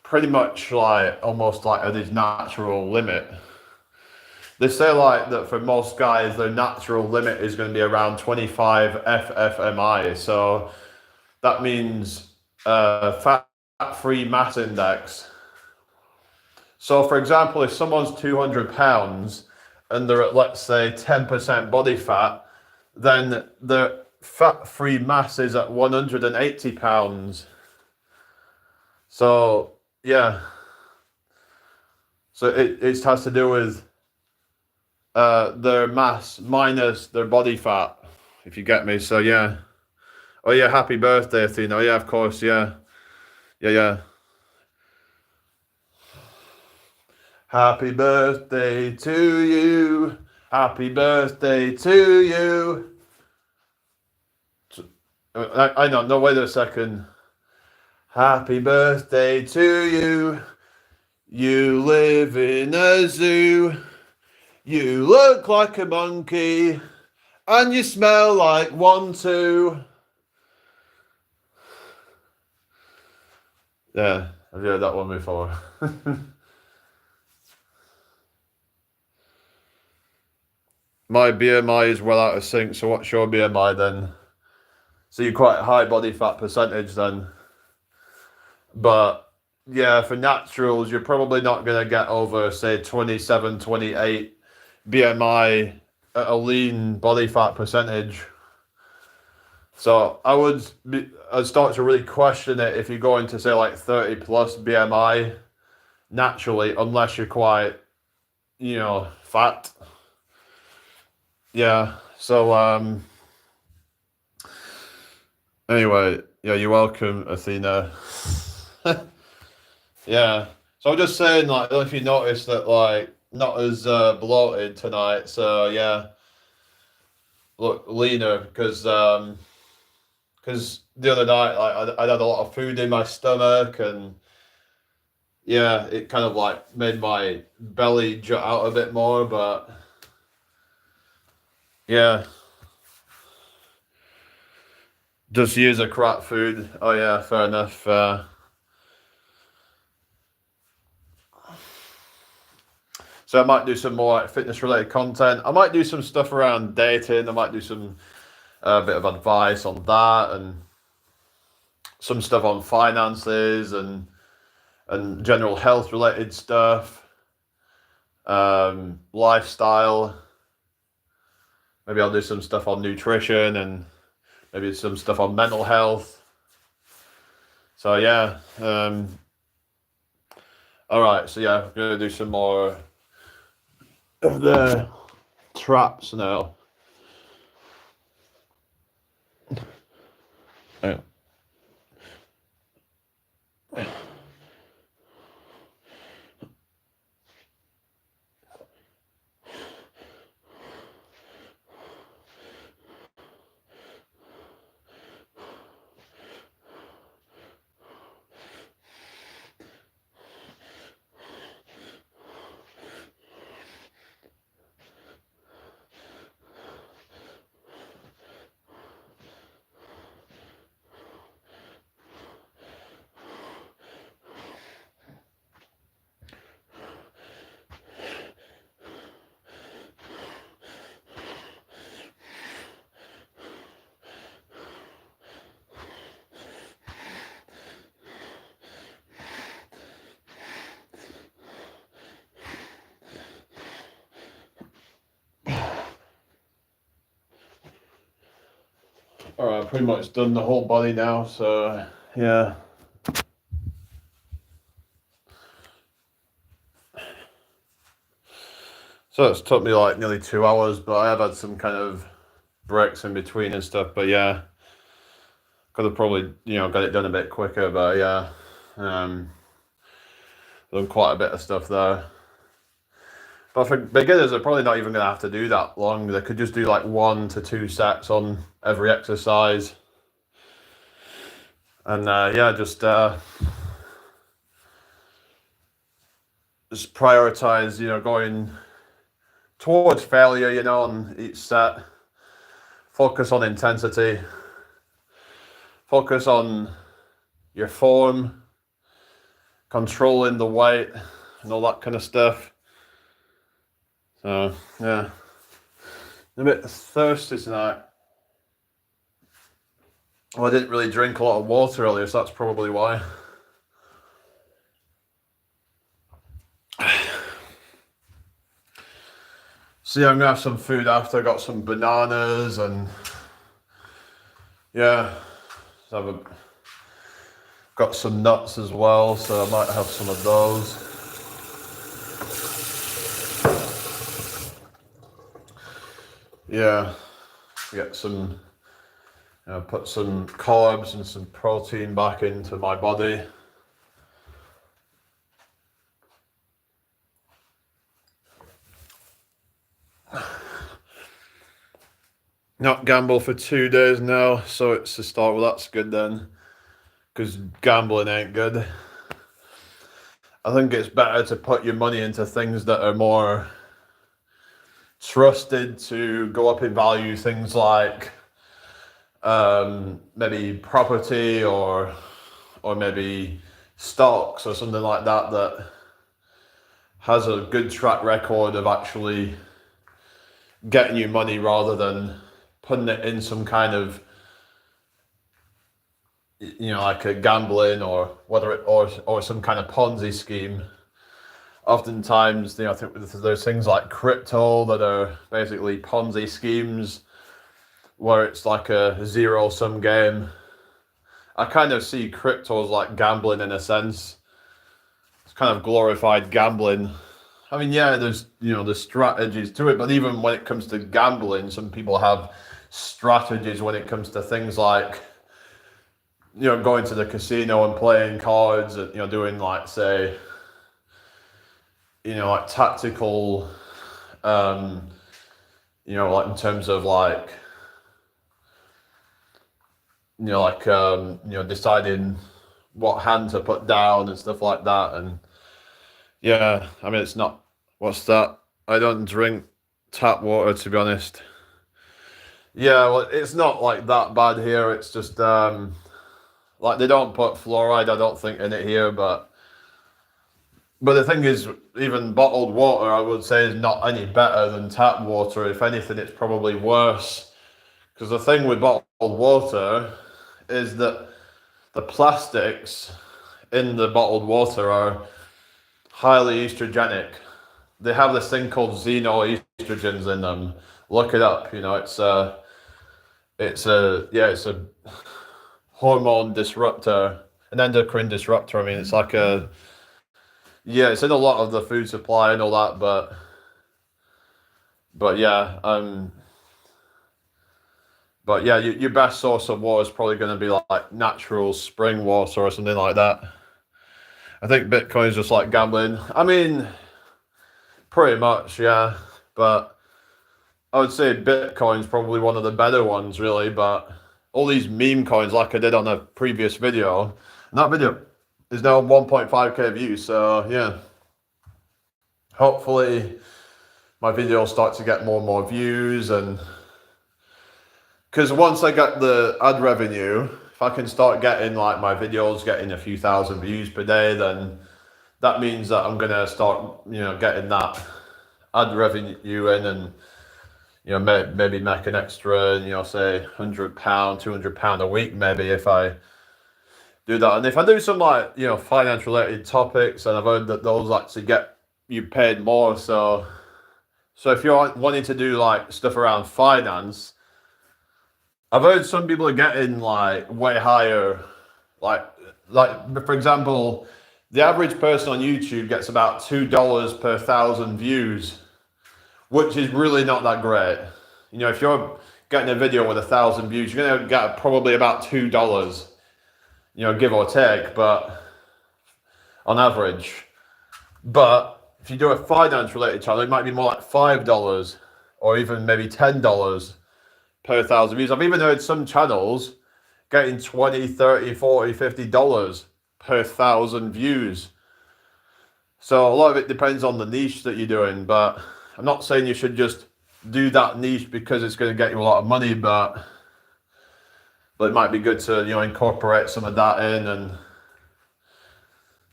Speaker 1: pretty much like almost like at his natural limit. They say like that for most guys, their natural limit is going to be around 25 FFMI. So that means fat-free mass index. So for example, if someone's 200 pounds and they're at, let's say, 10% body fat, then their fat-free mass is at 180 pounds. So yeah. So it has to do with their mass minus their body fat, if you get me. So yeah. Oh yeah, happy birthday, Athena. Oh yeah, of course, yeah. Yeah. Happy birthday to you. Happy birthday to you. I know, no, wait a second. Happy birthday to you. You live in a zoo. You look like a monkey. And you smell like one too. Yeah, I've heard that one before. My BMI is well out of sync, so what's your BMI then? So you're quite a high body fat percentage then. But yeah, for naturals, you're probably not going to get over, say, 27, 28 BMI at a lean body fat percentage. So I'd start to really question it if you're going to say like 30 plus BMI naturally, unless you're quite, fat. Yeah. So anyway, yeah, you're welcome, Athena. Yeah. So I'm just saying, like, I don't know if you noticed that, like, not as bloated tonight. So yeah, look leaner because the other night, like, I had a lot of food in my stomach, and yeah, it kind of like made my belly jut out a bit more. But yeah, just use a crap food. Oh yeah, fair enough. So I might do some more like fitness related content. I might do some stuff around dating. I might do some bit of advice on that, and some stuff on finances and general health related stuff. lifestyle. Maybe I'll do some stuff on nutrition and maybe some stuff on mental health. So yeah. All right. So yeah, I'm gonna do some more of the traps now. Yeah. All right, pretty much done the whole body now. So yeah. So it's took me like nearly 2 hours, but I have had some kind of breaks in between and stuff. But yeah, could have probably got it done a bit quicker. But yeah, done quite a bit of stuff there. But for beginners, they're probably not even going to have to do that long. They could just do like 1 to 2 sets on every exercise. And yeah, just prioritize, going towards failure, on each set. Focus on intensity. Focus on your form, controlling the weight, and all that kind of stuff. So yeah, I'm a bit thirsty tonight. Well, I didn't really drink a lot of water earlier, so that's probably why. So yeah, I'm gonna have some food after. I got some bananas and yeah, got some nuts as well, so I might have some of those. Yeah, get some, put some carbs and some protein back into my body. Not gamble for 2 days now, so it's a start. Well, that's good then, because gambling ain't good. I think it's better to put your money into things that are more trusted to go up in value, things like maybe property or maybe stocks or something like that has a good track record of actually getting you money rather than putting it in some kind of like a gambling or or some kind of Ponzi scheme. Oftentimes, I think there's things like crypto that are basically Ponzi schemes where it's like a zero-sum game. I kind of see crypto as like gambling in a sense. It's kind of glorified gambling. I mean, yeah, there's strategies to it, but even when it comes to gambling, some people have strategies when it comes to things like going to the casino and playing cards and doing like say like tactical like in terms of like deciding what hand to put down and stuff like that. And yeah, I mean, it's not, what's that? I don't drink tap water, to be honest. Yeah, well, it's not like that bad here. It's just like they don't put fluoride, I don't think, in it here, but the thing is, even bottled water, I would say, is not any better than tap water. If anything, it's probably worse. Because the thing with bottled water is that the plastics in the bottled water are highly estrogenic. they have this thing called xenoestrogens in them. Look it up. You know, it's a hormone disruptor, an endocrine disruptor. I mean, it's like it's in a lot of the food supply and all that, but yeah, your best source of water is probably going to be like natural spring water or something like that. I think Bitcoin is just like gambling. I mean, pretty much, yeah. But I would say Bitcoin's probably one of the better ones, really. But all these meme coins, like I did on a previous video, and that video is now 1.5k views. So yeah, hopefully my videos start to get more and more views, and because once I get the ad revenue, if I can start getting like my videos getting a few thousand views per day, then that means that I'm gonna start, getting that ad revenue in, and maybe make an extra, say £100, £200 a week, maybe, if I do that. And if I do some like finance related topics, and I've heard that those actually get you paid more. So if you're wanting to do like stuff around finance, I've heard some people are getting like way higher, like for example, the average person on YouTube gets about $2 per 1,000 views, which is really not that great. If you're getting a video with 1,000 views, you're gonna get probably about $2, give or take, but on average. But if you do a finance related channel, it might be more like $5 or even maybe $10 per 1,000 views. I've even heard some channels getting $20, $30, $40, $50 per 1,000 views. So a lot of it depends on the niche that you're doing, but I'm not saying you should just do that niche because it's going to get you a lot of money, but it might be good to incorporate some of that in, and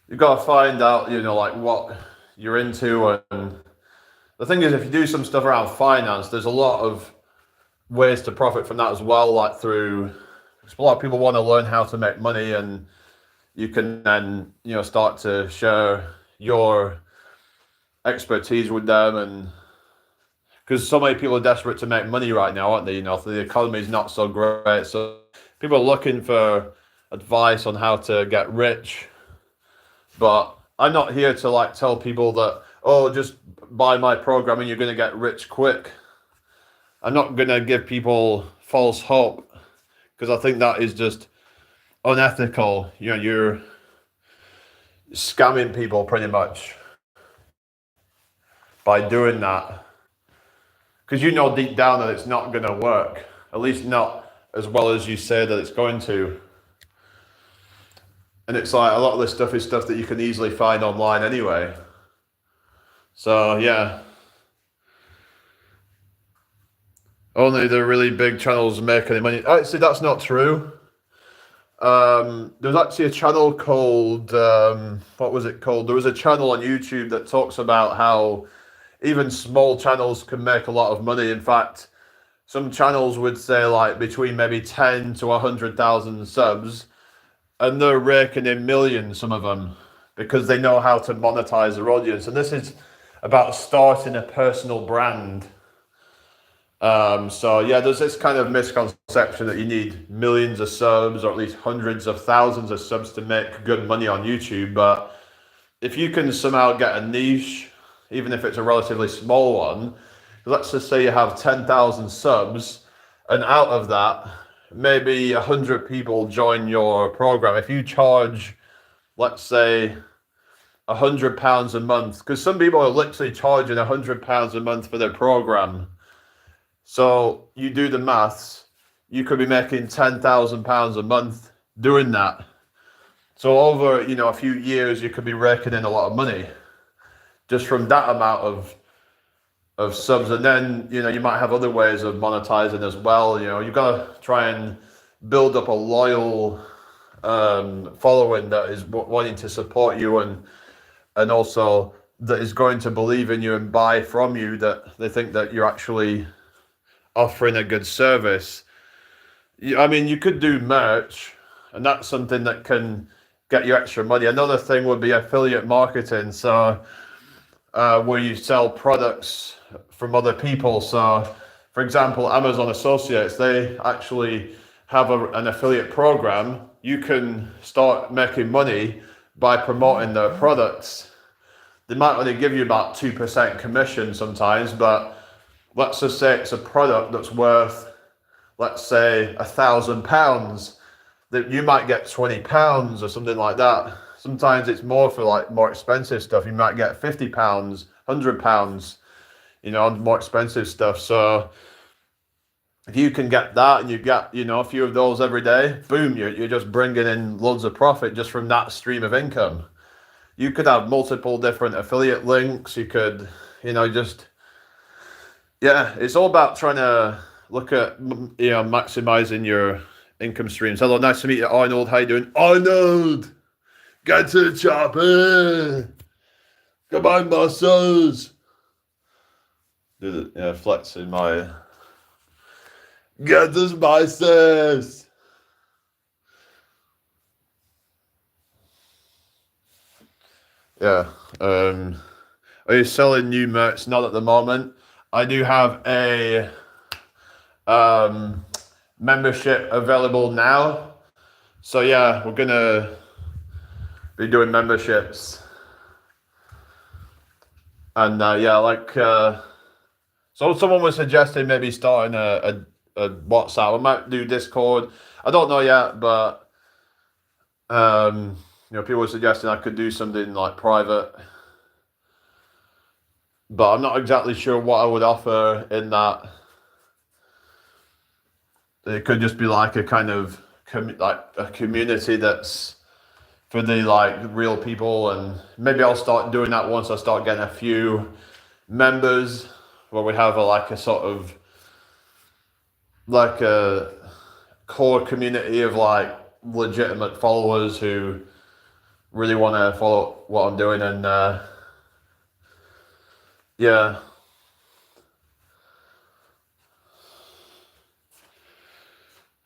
Speaker 1: you've got to find out like what you're into. And the thing is, if you do some stuff around finance, there's a lot of ways to profit from that as well, like through, a lot of people want to learn how to make money, and you can then start to share your expertise with them. And because so many people are desperate to make money right now, aren't they? The economy is not so great, so people are looking for advice on how to get rich. But I'm not here to like tell people that, oh, just buy my program and you're going to get rich quick. I'm not going to give people false hope, because I think that is just unethical. You're scamming people pretty much by doing that, because deep down that it's not going to work, at least not as well as you say that it's going to. And it's like a lot of this stuff is stuff that you can easily find online anyway. So yeah, only the really big channels make any money. Actually, that's not true. There's actually a channel called, what was it called? There was a channel on YouTube that talks about how even small channels can make a lot of money. In fact, some channels would say like between maybe 10 to 100,000 subs, and they're raking in millions, some of them, because they know how to monetize their audience. And this is about starting a personal brand. So yeah, there's this kind of misconception that you need millions of subs, or at least hundreds of thousands of subs, to make good money on YouTube. But if you can somehow get a niche, even if it's a relatively small one, let's just say you have 10,000 subs, and out of that, maybe 100 people join your program. If you charge, let's say, £100 a month, because some people are literally charging £100 a month for their program. So you do the maths, you could be making £10,000 a month doing that. So over, a few years, you could be raking in a lot of money just from that amount of subs. And then, you might have other ways of monetizing as well. You've got to try and build up a loyal following that is wanting to support you, and also that is going to believe in you and buy from you, that they think that you're actually offering a good service. I mean, you could do merch, and that's something that can get you extra money. Another thing would be affiliate marketing. So where you sell products from other people. So, for example, Amazon Associates, they actually have an affiliate program. You can start making money by promoting their products. They might only give you about 2% commission sometimes, but let's just say it's a product that's worth, let's say, £1,000, that you might get £20 or something like that. Sometimes it's more for like more expensive stuff. You might get £50, £100, on more expensive stuff. So if you can get that and you get, a few of those every day, boom, you're just bringing in loads of profit just from that stream of income. You could have multiple different affiliate links. You could, it's all about trying to look at, maximizing your income streams. Hello, nice to meet you, Arnold. How you doing? Arnold, get to the chopper. Come on, muscles. Flexing my... Get those biceps. Yeah. Are you selling new merch? Not at the moment. I do have a membership available now. So yeah, we're gonna be doing memberships. And so someone was suggesting maybe starting a WhatsApp. I might do Discord. I don't know yet, but people were suggesting I could do something like private. But I'm not exactly sure what I would offer in that. It could just be like a kind of like a community that's for the like real people, and maybe I'll start doing that once I start getting a few members, where we have a sort of like a core community of like legitimate followers who really want to follow what I'm doing. And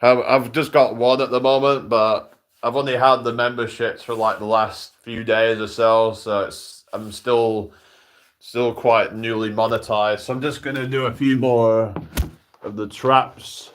Speaker 1: I've just got one at the moment, but I've only had the memberships for like the last few days or so, so I'm still quite newly monetized. So I'm just gonna do a few more of the traps.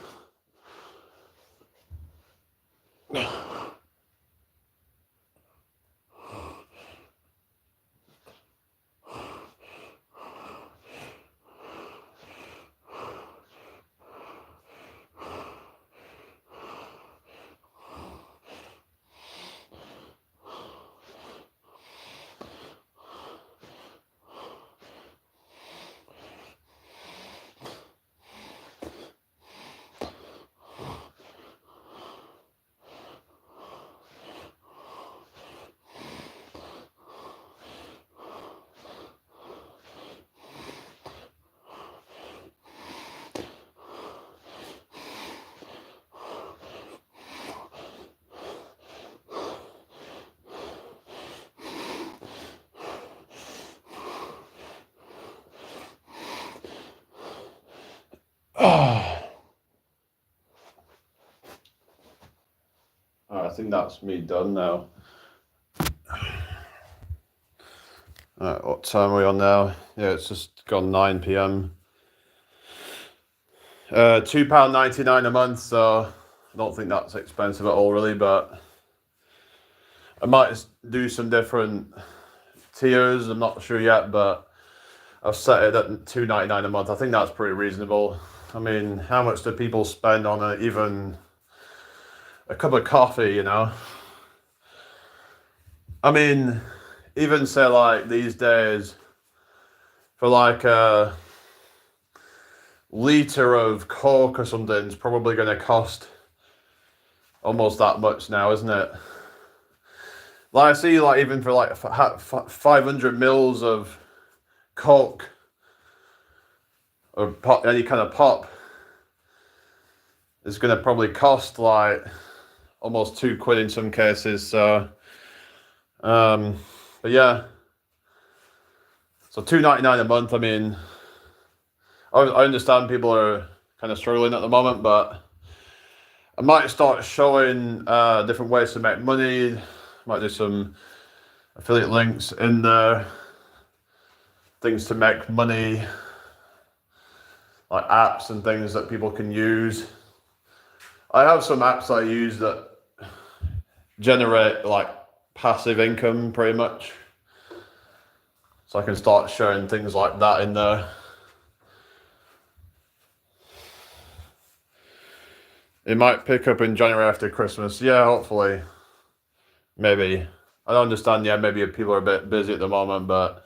Speaker 1: I think that's me done now. Alright, what time are we on now? Yeah, it's just gone 9 p.m. £2.99 a month, so I don't think that's expensive at all, really, but I might do some different tiers. I'm not sure yet, but I've set it at £2.99 a month. I think that's pretty reasonable. I mean, how much do people spend on even a cup of coffee, I mean, even say like these days, for like a litre of Coke or something, it's probably going to cost almost that much now, isn't it? Like I see, like even for like 500 mils of Coke or pop, any kind of pop, it's going to probably cost like almost £2 in some cases. So, but yeah, so £2.99 a month. I mean, I understand people are kind of struggling at the moment, but I might start showing different ways to make money. Might do some affiliate links in there. things to make money, like apps and things that people can use. I have some apps I use that generate like passive income pretty much. So I can start showing things like that in there. It might pick up in January after Christmas. Yeah, hopefully. Maybe. I understand, yeah, maybe people are a bit busy at the moment, but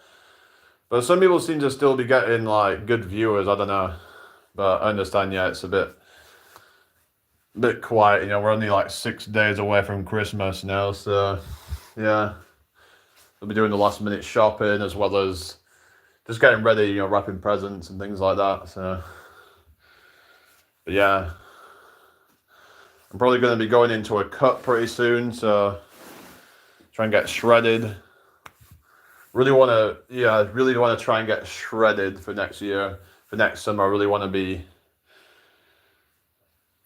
Speaker 1: some people seem to still be getting like good viewers, I don't know. But I understand, yeah, it's a bit quiet, we're only like 6 days away from Christmas now, so yeah. We'll be doing the last minute shopping as well as just getting ready, wrapping presents and things like that, so. But yeah. I'm probably going to be going into a cut pretty soon, so try and get shredded. Really want to try and get shredded for next year. For next summer, I really want to be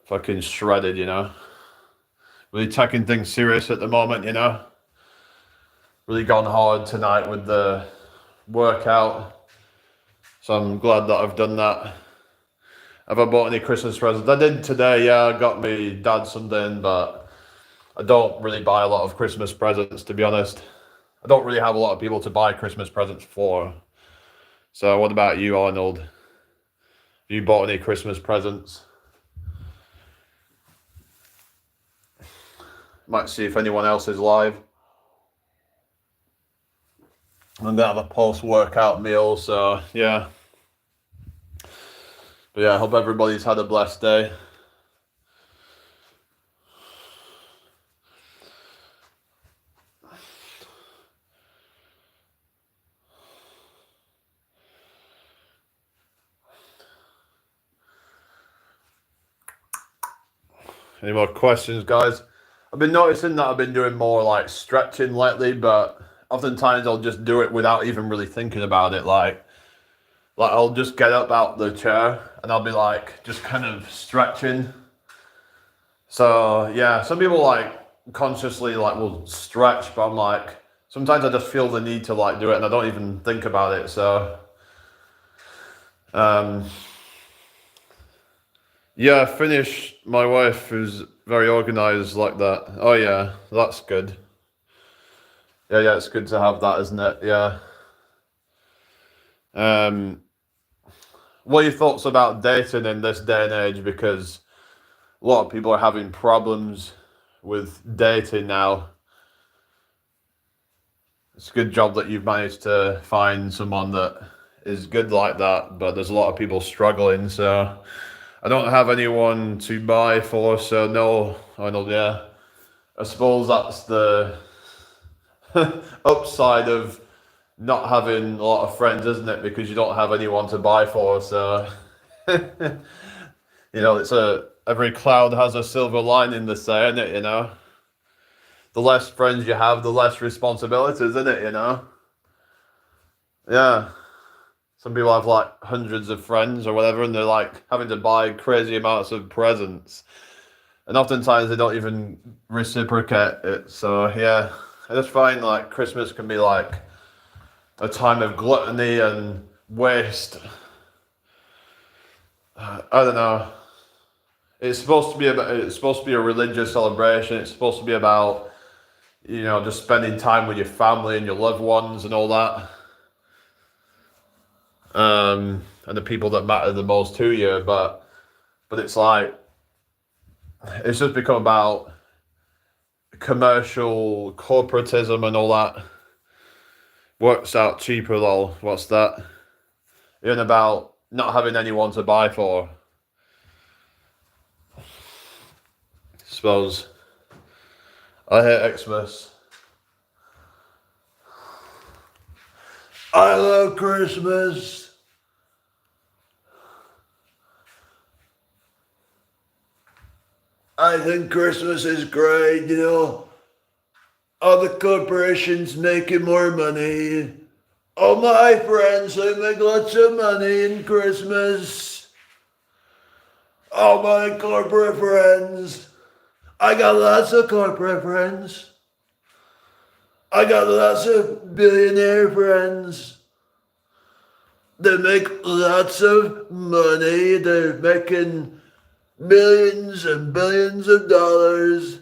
Speaker 1: fucking shredded, Really taking things serious at the moment, Really gone hard tonight with the workout. So I'm glad that I've done that. Have I bought any Christmas presents? I did today, yeah. I got me dad something, but I don't really buy a lot of Christmas presents, to be honest. I don't really have a lot of people to buy Christmas presents for. So what about you, Arnold? Have you bought any Christmas presents? Might see if anyone else is live. I'm going to have a post-workout meal, so yeah. But yeah, I hope everybody's had a blessed day. Any more questions, guys? I've been noticing that I've been doing more like stretching lately, but oftentimes I'll just do it without even really thinking about it. Like I'll just get up out the chair and I'll be like just kind of stretching. So yeah, some people like consciously like will stretch, but I'm like, sometimes I just feel the need to like do it and I don't even think about it. So yeah, finish. My wife is very organized like that. Oh yeah, that's good. Yeah, it's good to have that, isn't it? Yeah. What are your thoughts about dating in this day and age? Because a lot of people are having problems with dating now. It's a good job that you've managed to find someone that is good like that, but there's a lot of people struggling, so I don't have anyone to buy for, so no, Arnold, yeah. I suppose that's the upside of not having a lot of friends, isn't it? Because you don't have anyone to buy for, so it's every cloud has a silver lining, they say, isn't it? The less friends you have, the less responsibilities, isn't it? Yeah. Some people have like hundreds of friends or whatever, and they're like having to buy crazy amounts of presents, and oftentimes they don't even reciprocate it. So yeah, I just find like Christmas can be like a time of gluttony and waste. I don't know. It's supposed to be a religious celebration. It's supposed to be about, just spending time with your family and your loved ones and all that. And the people that matter the most to you, but it's like, it's just become about commercial corporatism and all that. Works out cheaper, lol. What's that? And about not having anyone to buy for. Suppose. I hate Xmas. I love Christmas. I think Christmas is great, All the corporations making more money. All my friends, they make lots of money in Christmas. All my corporate friends. I got lots of corporate friends. I got lots of billionaire friends.
Speaker 2: They make lots of money. They're making millions and billions of dollars.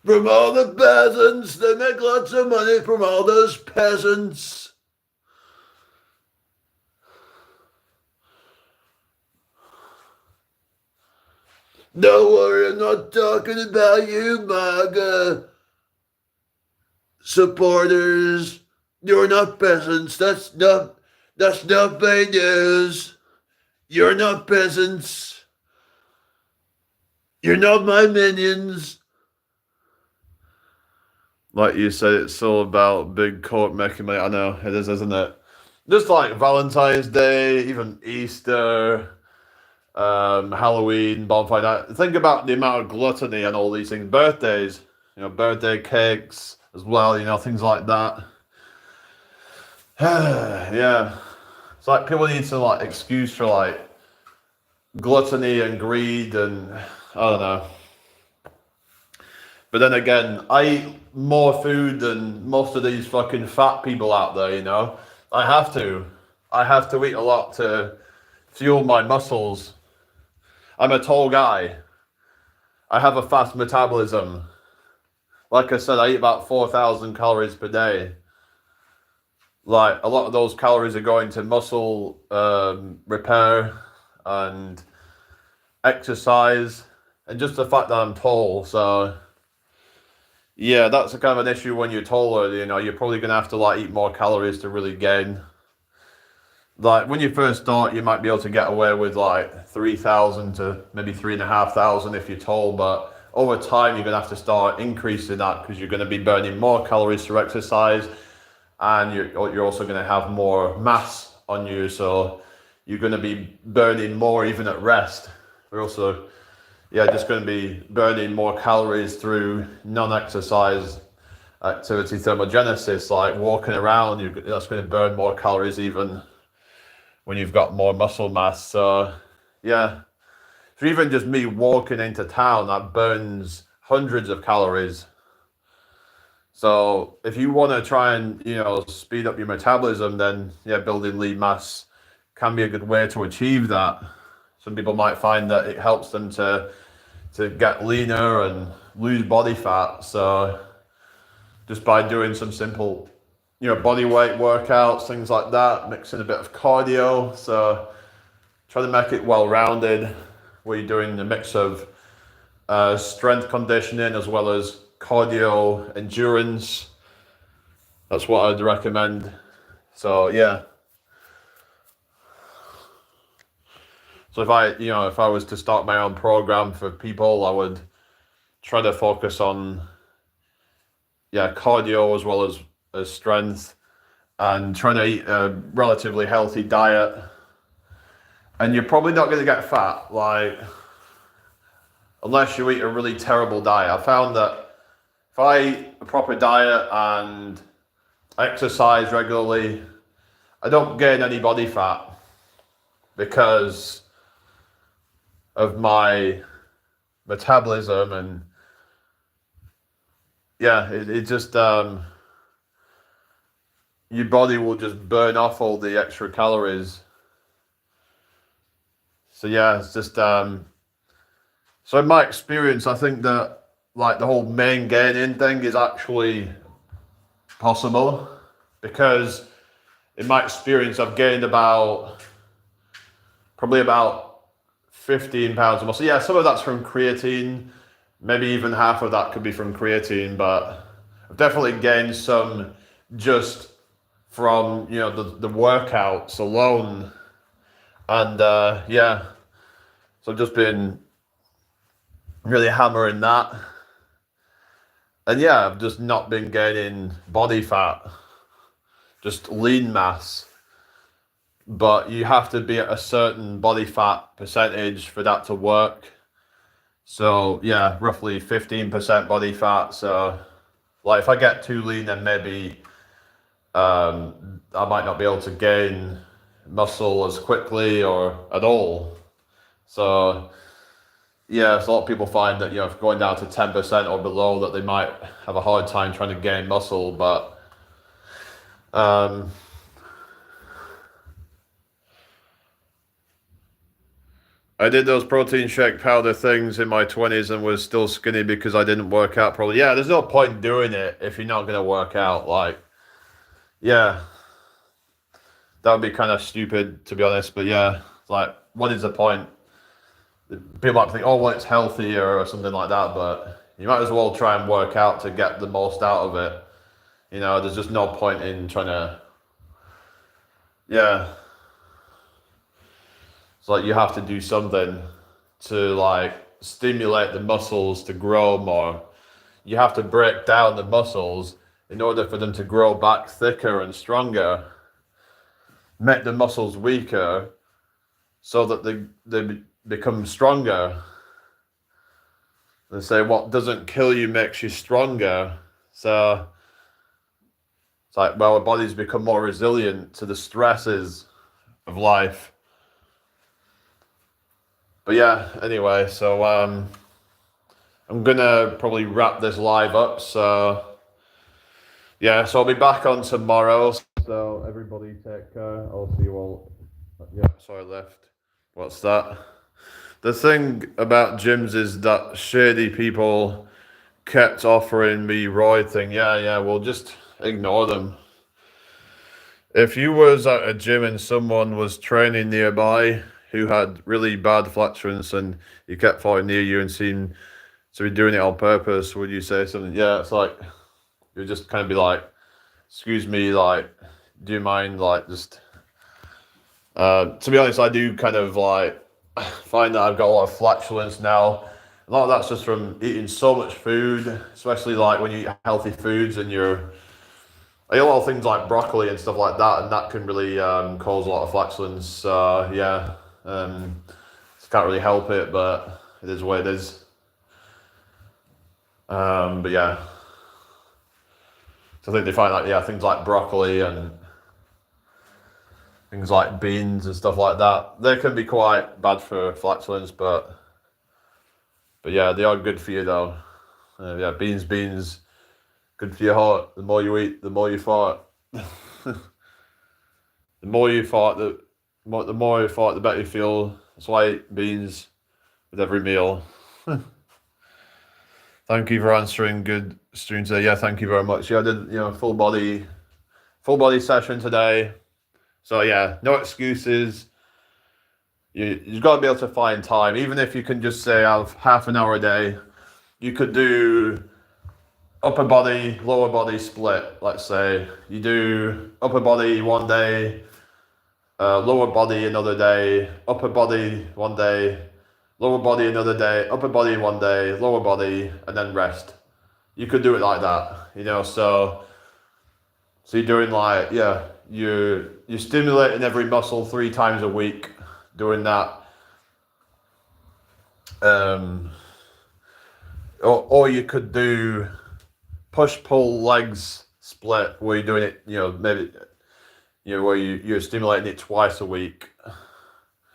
Speaker 2: From all the peasants, they make lots of money from all those peasants. Don't worry, I'm not talking about you, MAGA supporters. You're not peasants. That's not fake news. You're not peasants. You're not my minions. Like you said, it's all about big corp making money. I know it is, isn't it? Just like Valentine's Day, even Easter, Halloween, bonfire night. Think about the amount of gluttony and all these things. Birthdays, birthday cakes as well. Things like that. Yeah, it's like people need some like excuse for like gluttony and greed and I don't know. But then again, I eat more food than most of these fucking fat people out there, I have to. I have to eat a lot to fuel my muscles. I'm a tall guy. I have a fast metabolism. Like I said, I eat about 4,000 calories per day. Like, a lot of those calories are going to muscle repair and exercise, and just the fact that I'm tall, so yeah, that's a kind of an issue when you're taller. You're probably gonna have to like eat more calories to really gain. Like when you first start, you might be able to get away with like 3,000 to maybe 3,500 if you're tall, but over time you're gonna have to start increasing that because you're gonna be burning more calories through exercise, and you're also gonna have more mass on you, so you're gonna be burning more even at rest. We're also just going to be burning more calories through non-exercise activity thermogenesis, like walking around. That's going to burn more calories even when you've got more muscle mass. So yeah, so even just me walking into town, that burns hundreds of calories. So if you want to try and speed up your metabolism, then building lean mass can be a good way to achieve that. Some people might find that it helps them to get leaner and lose body fat. So just by doing some simple, body weight workouts, things like that, mixing a bit of cardio. So try to make it well-rounded, where you're doing a mix of strength conditioning as well as cardio endurance. That's what I'd recommend. So yeah. So if I was to start my own program for people, I would try to focus on cardio as well as strength, and try to eat a relatively healthy diet. And you're probably not going to get fat, like, unless you eat a really terrible diet. I found that if I eat a proper diet and exercise regularly, I don't gain any body fat because of my metabolism, and it just your body will just burn off all the extra calories. So it's just so in my experience, I think that like the whole main gaining thing is actually possible, because in my experience I've gained probably about 15 pounds of muscle. Yeah, some of that's from creatine. Maybe even half of that could be from creatine, but I've definitely gained some just from the workouts alone. And so I've just been really hammering that. And I've just not been gaining body fat, just lean mass. But you have to be at a certain body fat percentage for that to work. So roughly 15% body fat. So like if I get too lean, then maybe I might not be able to gain muscle as quickly or at all. So yeah, so a lot of people find that, if going down to 10% or below, that they might have a hard time trying to gain muscle. But um, I did those protein shake powder things in my 20s and was still skinny because I didn't work out probably. Yeah, there's no point doing it if you're not going to work out. Like, yeah, that would be kind of stupid, to be honest. But yeah, like, what is the point? People might think, oh, well, it's healthier or something like that, but you might as well try and work out to get the most out of it. There's just no point in trying to, yeah. It's like you have to do something to like stimulate the muscles to grow more. You have to break down the muscles in order for them to grow back thicker and stronger. Make the muscles weaker so that they become stronger. They say what doesn't kill you makes you stronger. So it's like, well, our bodies become more resilient to the stresses of life. But yeah, anyway, so I'm gonna probably wrap this live up. So yeah, so I'll be back on tomorrow. So everybody take care. I'll see you all. Yeah, sorry, I left. What's that? The thing about gyms is that shady people kept offering me roid thing. Yeah, well, just ignore them. If you was at a gym and someone was training nearby who had really bad flatulence and he kept falling near you and seemed to be doing it on purpose, would you say something? Yeah, it's like, you'd just kind of be like, excuse me, like, do you mind, like, just... to be honest, I do kind of, like, find that I've got a lot of flatulence now. A lot of that's just from eating so much food, especially like when you eat healthy foods and I eat a lot of things like broccoli and stuff like that, and that can really cause a lot of flatulence. Yeah, can't really help it, but it is what it is. But yeah, so I think they find like things like broccoli and things like beans and stuff like that, they can be quite bad for flatulence, but yeah, they are good for you though. Yeah, beans, good for your heart. The more you eat, the more you fart. The more you fart, the more you fart, the better you feel. That's why I eat beans with every meal. Thank you for answering. Good stream today. Yeah, thank you very much. Yeah, I did full body session today. So yeah, no excuses. You've got to be able to find time, even if you can just say have half an hour a day. You could do upper body, lower body split. Let's say you do upper body one day, lower body another day, upper body one day, lower body another day, upper body one day, lower body, and then rest. You could do it like that, so you're doing like, yeah, you're stimulating every muscle 3 times a week, doing that. Or you could do push-pull legs split, where you're doing it, maybe, where you're stimulating it twice a week.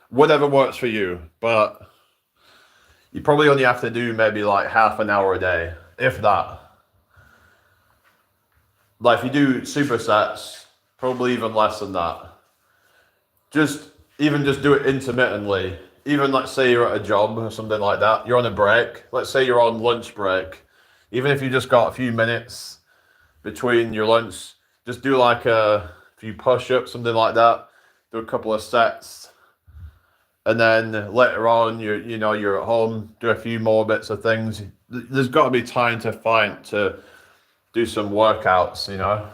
Speaker 2: Whatever works for you, but you probably only have to do maybe like half an hour a day, if that. Like if you do supersets, probably even less than that. Just do it intermittently. Even let's say you're at a job or something like that, you're on a break. Let's say you're on lunch break. Even if you just got a few minutes between your lunch, just do like a few push-ups, something like that. Do a couple of sets. And then later on, you're at home, do a few more bits of things. There's got to be time to do some workouts, A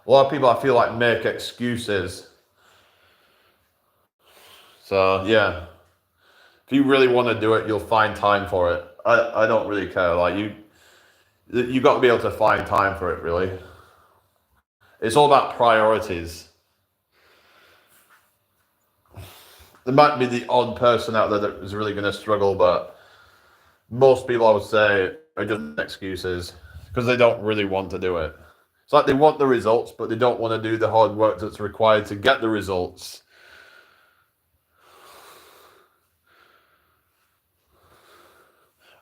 Speaker 2: lot of people, I feel like, make excuses. So, yeah. If you really want to do it, you'll find time for it. I don't really care. Like, you got to be able to find time for it, really. It's all about priorities. There might be the odd person out there that is really going to struggle, but most people, I would say, are just excuses because they don't really want to do it. It's like they want the results, but they don't want to do the hard work that's required to get the results.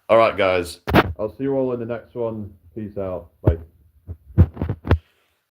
Speaker 2: All right, guys. I'll see you all in the next one. Peace out. Bye.